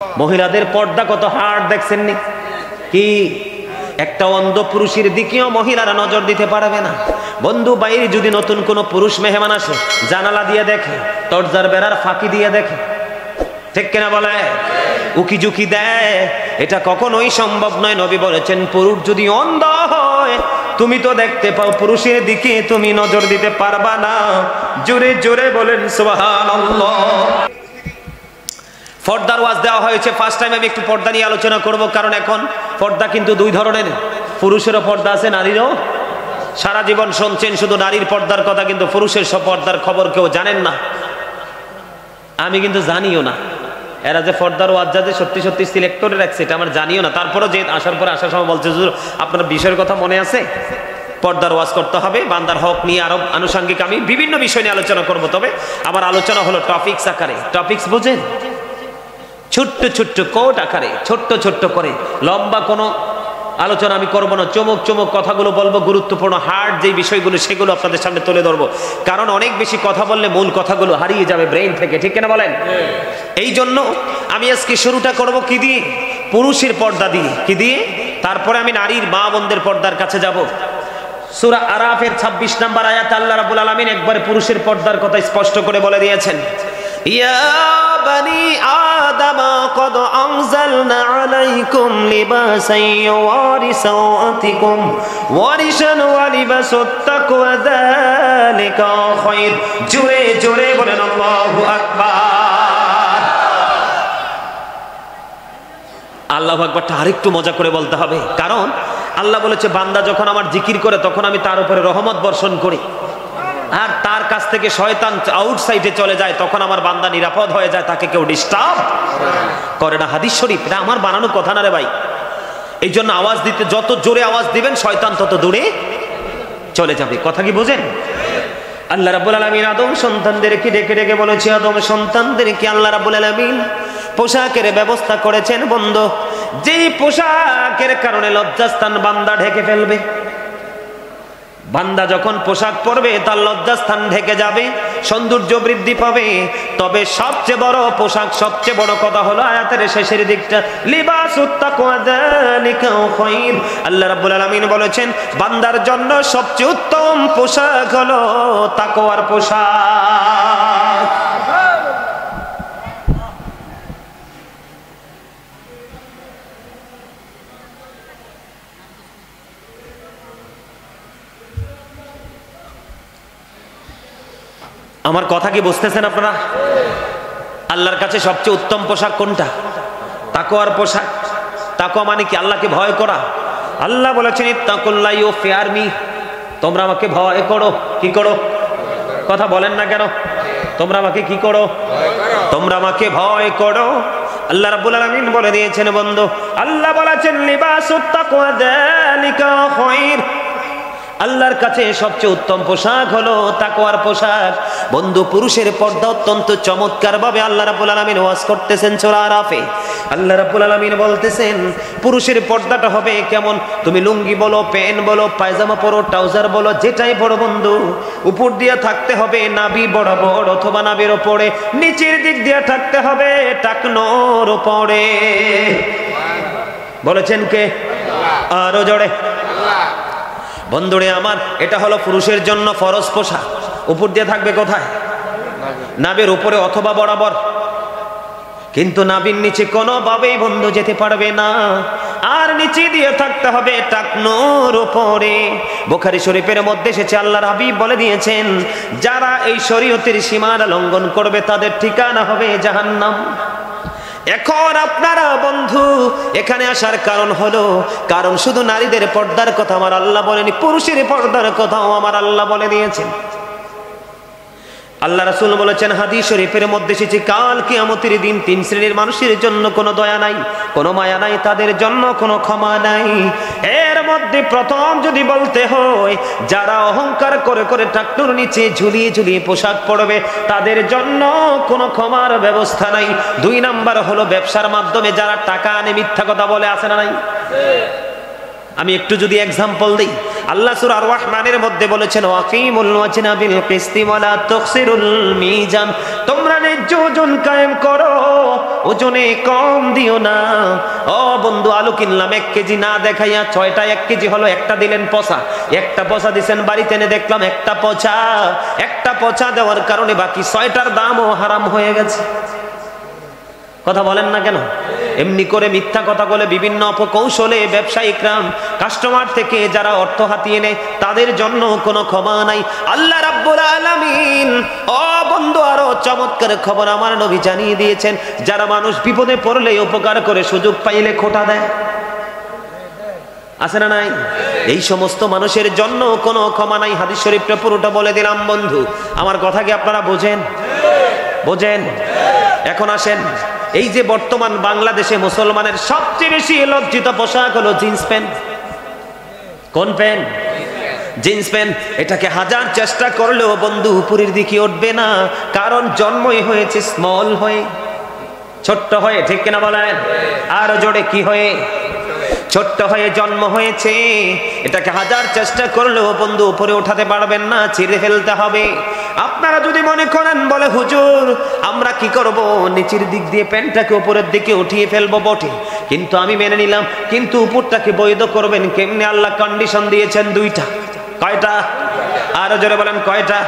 মহিলাদের পর্দা কত হার্ড দেখছেন নি? কি একটা অন্ধ পুরুষের দিকেও মহিলারা নজর দিতে পারবে না। বন্ধু, বাইরে যদি নতুন কোনো পুরুষ মেহমান আসে, জানালা দিয়ে দেখে, দরজার বেড়ার ফাঁকি দিয়ে দেখে, ঠিক কিনা বলে? উকি ঝুঁকি দেয়, এটা কখনোই সম্ভব নয়। নবী বলেছেন, পুরুষ যদি অন্ধ হয়, তুমি তো দেখতে পাও, পুরুষের দিকে তুমি নজর দিতে পারবা না। জোরে জোরে বলেন সুবহানাল্লাহ। পর্দার ওয়াজ দেওয়া হয়েছে। ফার্স্ট টাইম আমি একটু পর্দা নিয়ে আলোচনা করব, কারণ এখন পর্দা কিন্তু দুই ধরনের, পুরুষেরও পর্দা আছে, নারীরও। সারা জীবন শুনছেন শুধু নারীর পর্দার কথা, কিন্তু পুরুষের সব পর্দার খবর কেউ জানেন না। আমি কিন্তু জানিও না এরা যে পর্দার ওয়াজ যাতে সত্যি সত্যি সিলেক্ট করে রাখছে, এটা আমার জানিও না। তারপরে যে আসার পরে আসার সময় বলছে, হুজুর আপনার বিষয়ের কথা মনে আছে, পর্দার ওয়াজ করতে হবে, বান্দার হক নিয়ে আরো আনুষঙ্গিক আমি বিভিন্ন বিষয় নিয়ে আলোচনা করব। তবে আমার আলোচনা হলো টপিকস আকারে। টপিকস বোঝেন? ছোট্ট ছোট্ট কোট আকারে, ছোট্ট ছোট্ট করে, লম্বা কোনো আলোচনা আমি করবো না। চমক চমক কথাগুলো বলবো, গুরুত্বপূর্ণ হার্ড যে বিষয়গুলো সেগুলো আপনাদের সামনে তুলে ধরবো। কারণ অনেক বেশি কথা বললে মূল কথাগুলো হারিয়ে যাবে ব্রেইন থেকে, ঠিক কিনা বলেন? এই জন্য আমি আজকে শুরুটা করব কি দিয়ে? পুরুষের পর্দা দিয়ে। কি দিয়ে? তারপরে আমি নারীর মা বোনদের পর্দার কাছে যাব। সূরা আরাফের 26 নম্বর আয়াতে আল্লাহ রাব্বুল আলামিন একবারে পুরুষের পর্দার কথা স্পষ্ট করে বলে দিয়েছেন, ইয়া বানি আদম কদ আনজালনা আলাইকুম লিবাসান ইউওয়ারি সাওআতিকুম ওয়ারিশান ওয়া লিবাসুত তাকওয়া যালিকা খায়র। জোরে জোরে বলেন আল্লাহু আকবার। আল্লাহু আকবারটা আরেকটু মজা করে বলতে হবে, কারণ আল্লাহ বলেছে, বান্দা যখন আমার জিকির করে তখন আমি তার উপরে রহমত বর্ষণ করি, আর তার কাছ থেকে শয়তান আউটসাইডে চলে যায়, তখন আমার বান্দা নিরাপদ হয়ে যায়, তাকে কেউ ডিস্টার্ব করে না। হাদিস শরীফ, এটা আমার বানানো কথা না রে ভাই। এই জন্য আওয়াজ দিতে, যত জোরে আওয়াজ দিবেন শয়তান তত দূরে চলে যাবে। কথা কি বোঝেন? আল্লাহ রাব্বুল আলামিন আদম সন্তানদেরকে ডেকে ডেকে বলেছে, আদম সন্তানদেরকে আল্লাহ রাব্বুল আলামিন পোশাকের ব্যবস্থা করেছেন। বন্ধু, যেই পোশাকের কারণে লজ্জাস্থান বান্দা ঢেকে ফেলবে, বান্দা যখন পোশাক পরবে তার লজ্জাস্থান ঢেকে যাবে, সৌন্দর্য বৃদ্ধি পাবে। তবে সবচেয়ে বড় পোশাক, সবচেয়ে বড় কথা হলো আয়াতের শেষের দিকটা, লিবাসুত তাকওয়া যালিকা খায়র। আল্লাহ রাব্বুল আলামিন বলেছেন, বান্দার জন্য সবচেয়ে উত্তম পোশাক হলো তাকওয়ার পোশাক। আমার কথা কি বুঝতেছেন আপনারা? আল্লাহর কাছে সবচেয়ে উত্তম পোশাক কোনটা? তাকওয়ার পোশাক। তাকওয়া মানে কি? আল্লাহকে ভয় করা। আল্লাহ বলেছেন, ইত্তাকুল্লাহ ইউ ফিয়ার মি, তোমরা আমাকে ভয় করো। কি করো? কথা বলেন না কেন? তোমরা আমাকে কি করো? তোমরা আমাকে ভয় করো। আল্লাহ রাব্বুল আলামিন বলে দিয়েছেন বন্ধু, আল্লাহ বলেছেন লিবাসুত তাকওয়া যালিকা খায়র। আল্লাহর কাছে সবচেয়ে উত্তম পোশাক হলো তাকওয়ার পোশাক। বন্ধু, পুরুষের পর্দা অত্যন্ত চমৎকার ভাবে আল্লাহ রাব্বুল আলামিন ওয়াজ করতেছেন সূরা আরাফে। আল্লাহ রাব্বুল আলামিন বলতেছেন, পুরুষের পর্দাটা হবে কেমন? তুমি লুঙ্গি বলো, প্যান্ট বলো, পায়জামা পরো, ট্রাউজার বলো, যেটাই পরো বন্ধু, উপর দিয়ে থাকতে হবে নাভি বরাবর অথবা নাভির উপরে, নিচের দিক দিয়ে থাকতে হবে টাকনোর উপরে। বলেছেন কে? আরো জোরে। বন্ধুরে আমার, এটা হলো পুরুষের জন্য ফরজ পোশাক। উপর দিয়ে থাকবে কোথায়? নাভির উপরে অথবা বরাবর। কিন্তু নাভির নিচে কোনোভাবেই বন্ধু যেতে পারবে না, আর নিচে দিয়ে থাকতে হবে টাকনোর উপরে। বুখারী শরীফের মধ্যে এসেছে, আল্লাহর হাবিব বলে দিয়েছেন, যারা এই শরীয়তের সীমানা লঙ্ঘন করবে তাদের ঠিকানা হবে জাহান্নাম। এখন আপনারা বন্ধু এখানে আসার কারণ হলো, কারণ শুধু নারীদের পর্দার কথা আমার আল্লাহ বলেনি, পুরুষের পর্দার কথাও আমার আল্লাহ বলে দিয়েছেন। আল্লাহ রাসূল বলেছেন, হাদিস শরীফের মধ্যে এসেছে, কাল কিয়ামতের দিন 3 শ্রেণীর মানুষের জন্য কোনো দয়া নাই, কোনো মায়া নাই, তাদের জন্য কোনো ক্ষমা নাই। এর মধ্যে প্রথম যদি বলতে হয়, যারা অহংকার করে করে টাকনুর নিচে ঝুলিয়ে ঝুলিয়ে পোশাক পরবে, তাদের জন্য কোনো ক্ষমার ব্যবস্থা নাই। 2 নাম্বার হলো ব্যবসার মাধ্যমে যারা টাকা আনে মিথ্যা কথা বলে, আছে না নাই? আমি একটু যদি এক্সাম্পল দিই, আল্লাহ সূরা আর রহমানের মধ্যে বলেছেন ওয়াকিমুল ওয়াজনা বিল কিসতি ওয়ালা তুখসিরুল মিজান, তোমরা ন্যায্য ওজন কায়েম করো, ওজনে কম দিও না। ও বন্ধু, আলু কিনলাম 1 কেজি না দেখাইয়া 6টা 1 কেজি হলো, একটা দিলেন পচা, একটা পচা দিছেন, বাড়িতে এনে দেখলাম একটা পচা দেওয়ার কারণে বাকি 6টার দামও হারাম হয়ে গেছে। কথা বলেন না কেন? এমনি করে মিথ্যা কথা বলে বিভিন্ন অপকৌশলে ব্যবসায়িকরা কাস্টমার থেকে যারা অর্থ হাতিয়ে নেয় তাদের জন্য কোনো ক্ষমা নাই। আল্লাহ রাব্বুল আলামিন ও বন্ধু আরো চমৎকার খবর আমার নবী জানিয়ে দিয়েছেন, যারা মানুষ বিপদে পড়লে উপকার করে, সুযোগ পাইলে খোঁটা দেয়, আছে না নাই? এই সমস্ত মানুষের জন্য কোনো ক্ষমা নাই। হাদিস শরীফটা পুরোটা বলে দিলাম বন্ধু, আমার কথা কি আপনারা বোঝেন? এখন আসেন, এই যে বর্তমান বাংলাদেশে মুসলমানের সবচেয়ে বেশি লজ্জিত পোশাক হলো জিন্স প্যান্ট। কোন প্যান্ট? Jeans pant. এটাকে হাজার চেষ্টা করলেও বন্ধু উপরের দিকে উঠবে না, কারণ জন্মই হয়েছে স্মল হয়ে, ছোট্ট হয়ে, ঠিক কিনা বলেন? আর জোরে কি হয়ে? ছোট্ট হয়ে জন্ম হয়েছে। এটাকে হাজার চেষ্টা করলেও বন্ধু উপরে উঠাতে পারবেন না, ছিঁড়ে ফেলতে হবে। আপনারা যদি মনে করেন বলে হুজুর আমরা কি করব, নিচের দিক দিয়ে প্যান্টটাকে উপরের দিকে উঠিয়ে ফেলবো, বটে, কিন্তু আমি মেনে নিলাম, কিন্তু উপরটাকে বৈধ করবেন কেমনে? আল্লাহ কন্ডিশন দিয়েছেন 2টা। কয়টা? আরো জোরে বলেন কয়টা?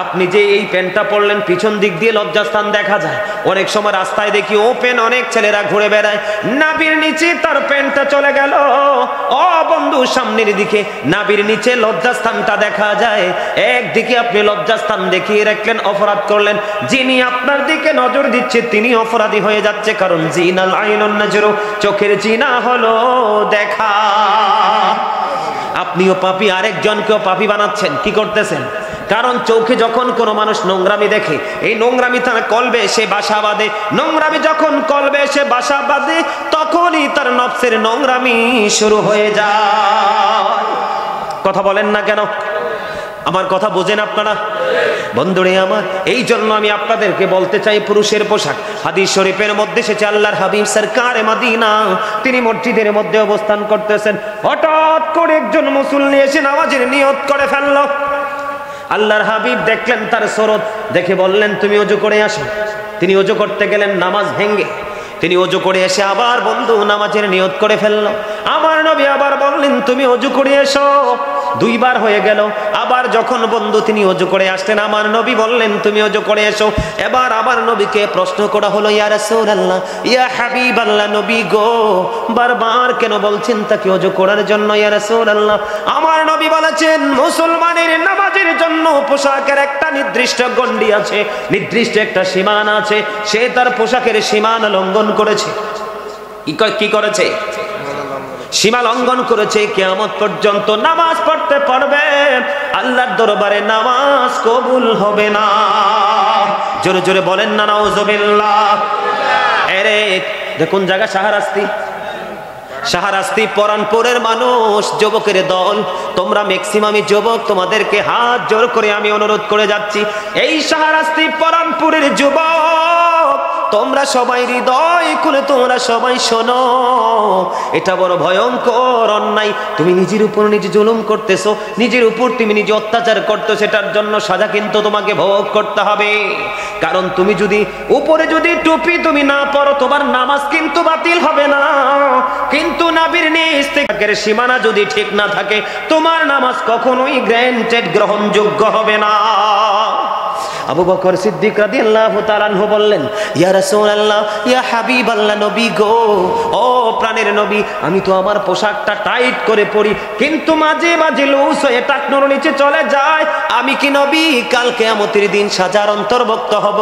আপনি যে এই প্যান্টটা পরলেন, পিছন দিক দিয়ে লজ্জাস্থান দেখা যায়। অনেক সময় রাস্তায় দেখি ওপেন অনেক ছেলেরা ঘুরে বেড়ায়, নাভির নিচে তার প্যান্টটা চলে গেল। ও বন্ধু, সামনের দিকে নাভির নিচে লজ্জাস্থানটা দেখা যায়। একদিকে আপনি লজ্জাস্থান দেখিয়ে রাখলেন, অপরাধ করলেন। যিনি আপনার দিকে নজর দিচ্ছে তিনি অপরাধী হয়ে যাচ্ছে, কারণ জিনাল আইনুন নজরু, চোখের জিনা হলো দেখা। আপনিও পাপী, আরেকজনকেও পাপী বানাচ্ছেন। কি করতেছেন? কারণ চোখে যখন কোনো মানুষ নোংরামি দেখে, এই নোংরামি তার কলবে এসে বাসা বাঁধে। নোংরামি যখন কলবে এসে বাসা বাঁধে, তখনই তার নফসের নোংরামি শুরু হয়ে যায়। কথা বলেন না কেন? আমার কথা বোঝেন আপনারা? বন্ধুরে আমার, এই জন্য আমি আপনাদেরকে বলতে চাই, পুরুষের পোশাক হাদিস শরীফের মধ্যে এসেছে। আল্লাহর হাবিব সরকারে মদিনা তিনি মসজিদের মধ্যে অবস্থান করতেছেন, হঠাৎ করে একজন মুসল্লি এসে নামাজের নিয়ত করে ফেললো। আল্লাহর হাবিব দেখলেন তার সুরত, দেখে বললেন তুমি ওযু করে আসো। তিনি ওযু করতে গেলেন, নামাজ ভেঙ্গে তিনি ওযু করে এসে আবার বন্ধু নামাজের নিয়ত করে ফেললো। আমার নবী আবার বললেন তুমি ওযু করে এসো। 2 বার হয়ে গেল। আবার যখন বন্ধু তিনি ওযু করে আসলেন, আমার নবী বললেন তুমি ওযু করে এসো। এবার আমার নবীকে প্রশ্ন করা হলো, ইয়া রাসূলুল্লাহ, ইয়া হাবিবাল্লাহ, নবী গো, বারবার কেন বলছেন তাকে ওযু করার জন্য? ইয়া রাসূলুল্লাহ, আমার নবী বলেছেন মুসলমানের নামাজের জন্য পোশাকের একটা নির্দিষ্ট গণ্ডি আছে, নির্দিষ্ট একটা সীমানা আছে। সে তার পোশাকের সীমানা লঙ্ঘন করেছে। কি করেছে? সীমা লঙ্ঘন করেছে। কিয়ামত পর্যন্ত নামাজ পড়তে পারবে, আল্লাহর দরবারে নামাজ কবুল হবে না। জোরে জোরে বলেন না নাউজুবিল্লাহ। আরে দেখুন জায়গা শাহরাস্তি পরানপুরের মানুষ, যুবকের দল, তোমরা ম্যাক্সিমামই যুবক, তোমাদেরকে হাত জোর করে আমি অনুরোধ করে যাচ্ছি, এই শাহরাস্তি পরানপুরের যুবক, তোমরা সবাই হৃদয় খুলে তোমরা সবাই শোনো, এটা বড় ভয়ঙ্কর অন্যায়। তুমি নিজের উপর নিজে জুলুম করতেছো, নিজের উপর তুমি নিজে অত্যাচার করতেছো, সেটার জন্য সাজা কিন্তু তোমাকে ভোগ করতে হবে। কারণ তুমি যদি উপরে যদি টুপি তুমি না পরো, তোমার নামাজ কিন্তু বাতিল হবে না, কিন্তু নাভির নিচ থেকে সীমানা যদি ঠিক না থাকে, তোমার নামাজ কখনোই গ্রান্টেড, গ্রহণযোগ্য হবে না। আবু বকর সিদ্দিক রাদিয়াল্লাহু তাআলা আনহু বললেন, ইয়া রাসূলুল্লাহ, ইয়া হাবিবাল্লাহ, নবী গো, ও প্রাণের নবী, আমি তো আমার পোশাকটা টাইট করে পরি, কিন্তু মাঝে মাঝে লুজ হয়ে টাকনোর নিচে চলে যায়। আমি কি নবী কাল কিয়ামতের দিন সাজার অন্তর্ভুক্ত হব?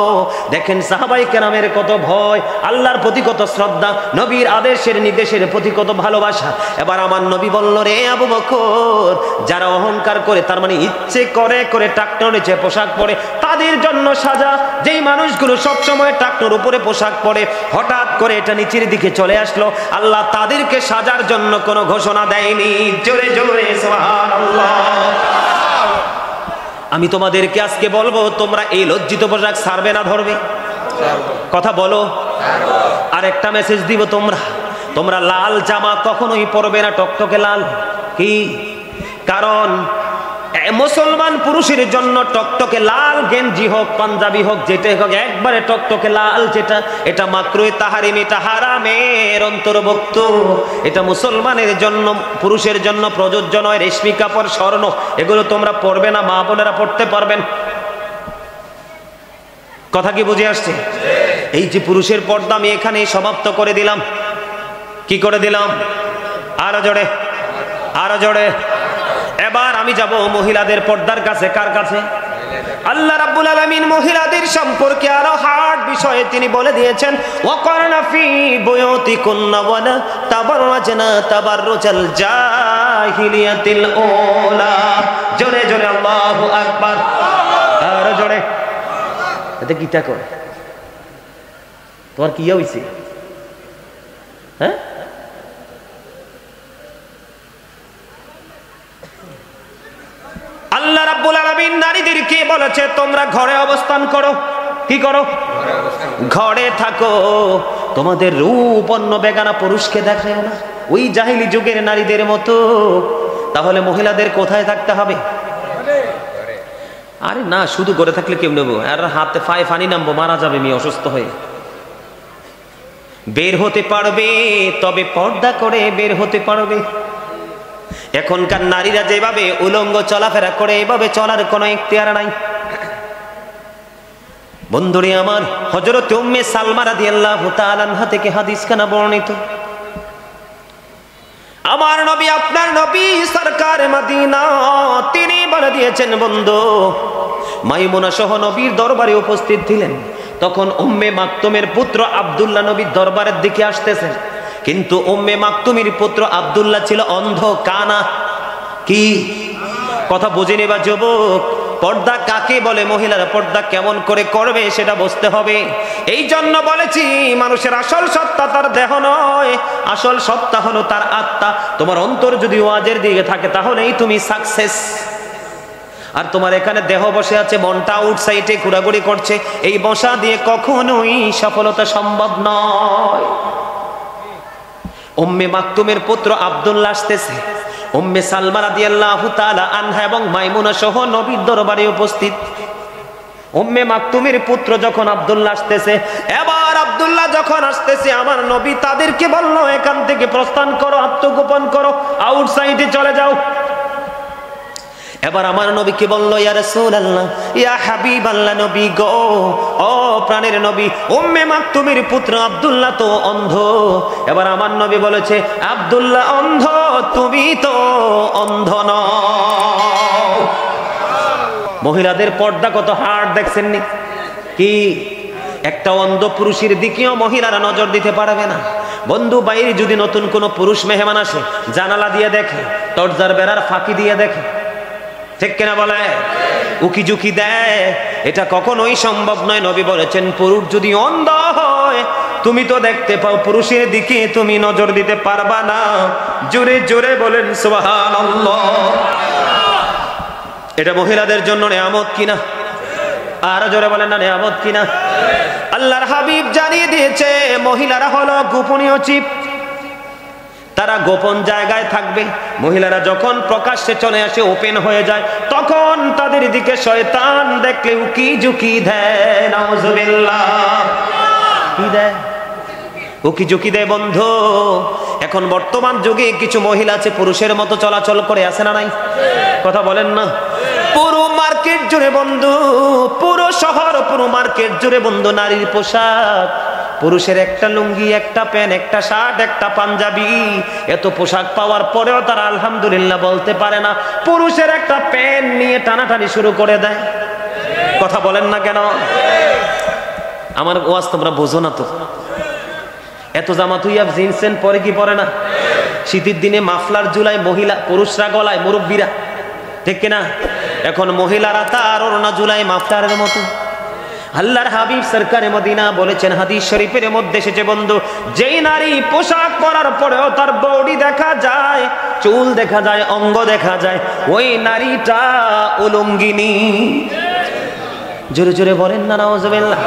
দেখেন সাহাবায়ে কেরামের কত ভয়, আল্লাহর প্রতি কত শ্রদ্ধা, নবীর আদেশের নির্দেশের প্রতি কত ভালোবাসা। এবার আমার নবী বলল, রে আবু বকর, যারা অহংকার করে, তার মানে ইচ্ছে করে করে টাকনোর নিচে পোশাক পরে, তাদের জন্য সাজা। যেই মানুষগুলো সব সময় টাকনোর উপরে পোশাক পরে, হঠাৎ করে এটা নিচের দিকে চলে আসলো, আল্লাহ তাদেরকে সাজার জন্য কোনো ঘোষণা দেয়নি। জোরে জোরে সুবহানাল্লাহ। আমি তোমাদেরকে আজকে বলবো, তোমরা এই লজ্জিত পোশাক ছাড়বে না ধরবে? কথা বলো। আর একটা মেসেজ দিব, তোমরা লাল জামা কখনোই পরবে না, টকটকে লাল। কি কারণ মুসলমান পুরুষের জন্য টকটকে লাল গেঞ্জি হোক পাঞ্জাবি হোক যেটা হোক একবারে টকটকে লাল যেটা, এটা মাকরুহে তাহরিম, এটা হারামের অন্তর্ভুক্ত। এটা মুসলমানের জন্য পুরুষের জন্য প্রযোজ্য নয়। রেশমি কাপড় স্বর্ণ এগুলো তোমরা পরবে না, মা বোনেরা পড়তে পারবেন। কথা কি বুঝে আসছে? এই যে পুরুষের পর্দা আমি এখানে সমাপ্ত করে দিলাম। কি করে দিলাম? আরো জোরে, আরো জোরে। এবার আমি যাব মহিলাদের পর্দার কাছে। কার কাছে? আল্লাহ রাব্বুল আলামিন মহিলাদের সম্পর্কে আরো হার্ড বিষয়ে তিনি বলে দিয়েছেন, ওয়াকারনা ফি বুয়ুতিকুন্না ওয়ালা তাবাররাজনা তাবাররুজাল জাহিলিয়াতিল উলা। জোরে জোরে আল্লাহু আকবার, আরো জোরে। এটা কিটা কয়? তোমার কি হইছে? হ্যাঁ, আল্লাহ রাব্বুল আলামিন নারীদেরকে বলেছে তোমরা ঘরে অবস্থান করো। কি করো? ঘরে থাকো। তোমাদের রূপ অন্য বেগানা পুরুষকে দেখাও না, ওই জাহিলি যুগের নারীদের মতো। তাহলে মহিলাদের কোথায় থাকতে হবে? আরে না, শুধু ঘরে থাকলে কেউ নেবো, আর হাতে পায়ে ফানি নামবো, মারা যাবে মেয়ে অসুস্থ হয়ে। বের হতে পারবে, তবে পর্দা করে বের হতে পারবে। এখনকার নারীরা যেভাবে উলঙ্গ চলাফেরা করে, এভাবে চলার কোনো ইখতিয়ার নাই। বন্ধুরে আমার, হযরত উম্মে সালমা রাদিয়াল্লাহু তাআলা আনহা থেকে হাদিস খানা বর্ণিত। আমার নবী, আপনার নবী সরকার মদিনা, তিনি বলে দিয়েছেন বন্ধু, মাইমুনা সহ নবীর দরবারে উপস্থিত ছিলেন। তখন উম্মে মাকতুমের পুত্র আব্দুল্লাহ নবীর দরবারের দিকে আসতেছেন। কিন্তু উম্মে মাকতুমের পুত্র আব্দুল্লাহ ছিল অন্ধ, কানা। কি কথা বুঝিনি বা যুবক? পর্দা কাকে বলে, মহিলারা পর্দা কেমন করে করবে সেটা বুঝতে হবে। এই জন্য বলেছি, মানুষের আসল সত্তা তার দেহ নয়, আসল সত্তা হলো তার আত্মা। তোমার অন্তর যদি ওয়াজের দিকে থাকে তাহলেই তুমি সাকসেস। আর তোমার এখানে দেহ বসে আছে, মনটা আউটসাইডে ঘোরাঘুরি করছে, এই বসা দিয়ে কখনোই সফলতা সম্ভব নয়। উম্মে মাকতুমের পুত্র আব্দুল্লাহ আসতেছে। উম্মে সালমা রাদিয়াল্লাহু তাআলা আনহা এবং মাইমুনা সহ নবীর দরবারে উপস্থিত। উম্মে মাকতুমের পুত্র যখন আব্দুল্লাহ আসতেছে, এবার আব্দুল্লাহ যখন আসতেছে, আমার নবী তাদেরকে বলল, এখান থেকে প্রস্থান করো, আত্মগোপন করো, আউটসাইডে চলে যাও। এবার আমার নবীকে বলল, ইয়া রাসূলুল্লাহ, ইয়া হাবিবাল্লাহ, নবী গো, ও প্রাণের নবী, উম্মে মাকতুমের পুত্র আব্দুল্লাহ তো অন্ধ। এবার আমার নবী বলেছে, আব্দুল্লাহ অন্ধ, তুমি তো অন্ধ নও। মহিলাদের পর্দা কত হার্ড দেখছেন নি? কি একটা অন্ধ পুরুষের দিকেও মহিলারা নজর দিতে পারবে না। বন্ধু, বাইরে যদি নতুন কোনো পুরুষ মেহমান আসে, জানালা দিয়ে দেখে, দরজার বেড়ার ফাঁকি দিয়ে দেখে, ঠিক কিনা বলে? উকি ঝুঁকি দেয়, এটা কখনোই সম্ভব নয়। নবী বলেছেন, পুরুষ যদি অন্ধ হয়, তুমি তো দেখতে পাও, পুরুষের দিকে তুমি নজর দিতে পারবা না। জোরে জোরে বলেন সুবহানাল্লাহ। এটা মহিলাদের জন্য নিয়ামত কিনা? আর জোরে বলেন না, নিয়ামত কিনা? আল্লাহর হাবিব জানিয়ে দিয়েছে, মহিলারা হলো গোপনীয় জীব, তারা গোপন জায়গায় থাকবে। মহিলারা যখন প্রকাশ্যে চলে আসে, ওপেন হয়ে যায়, তখন তাদের দিকে শয়তান দেখলে উকি ঝুঁকি দেয়। নাউজুবিল্লাহ। কি দেয়? উকি ঝুঁকি দেয়। বন্ধু, এখন বর্তমান যুগে কিছু মহিলা আছে পুরুষের মতো চলাচল করে, আছে না নাই? কথা বলেন না। পুরো মার্কেট জুড়ে বন্ধু, পুরো শহর, পুরো মার্কেট জুড়ে বন্ধু নারীর পোশাক। পুরুষের একটা লুঙ্গি, একটা প্যান্ট, একটা শার্ট, একটা পাঞ্জাবি, এত পোশাক পাওয়ার পরেও তারা আলহামদুলিল্লাহ বলতে পারে না। পুরুষের একটা প্যান্ট নিয়ে টানাটানি শুরু করে দেয়। কথা বলেন না কেন? আমার ওয়াজ তোমরা বোঝো না তো। এত জামা তুই জিন্স পরে কি পরে না? শীতের দিনে মাফলার ঝুলায় মহিলা, পুরুষরা গলায়, মুরব্বীরা, ঠিক কিনা? এখন মহিলারা তার ওড়না ঝুলায় মাফলারের মতো। আল্লাহর হাবিব সরকারে মদিনা বলেছেন, হাদিস শরীফের মধ্যে এসেছে বন্ধু, যেই নারী পোশাক পরার পরেও তার বডি দেখা যায়, চুল দেখা যায়, অঙ্গ দেখা যায়, ওই নারীটা উলঙ্গিনী। জোরে জোরে বলেন না নাউজুবিল্লাহ।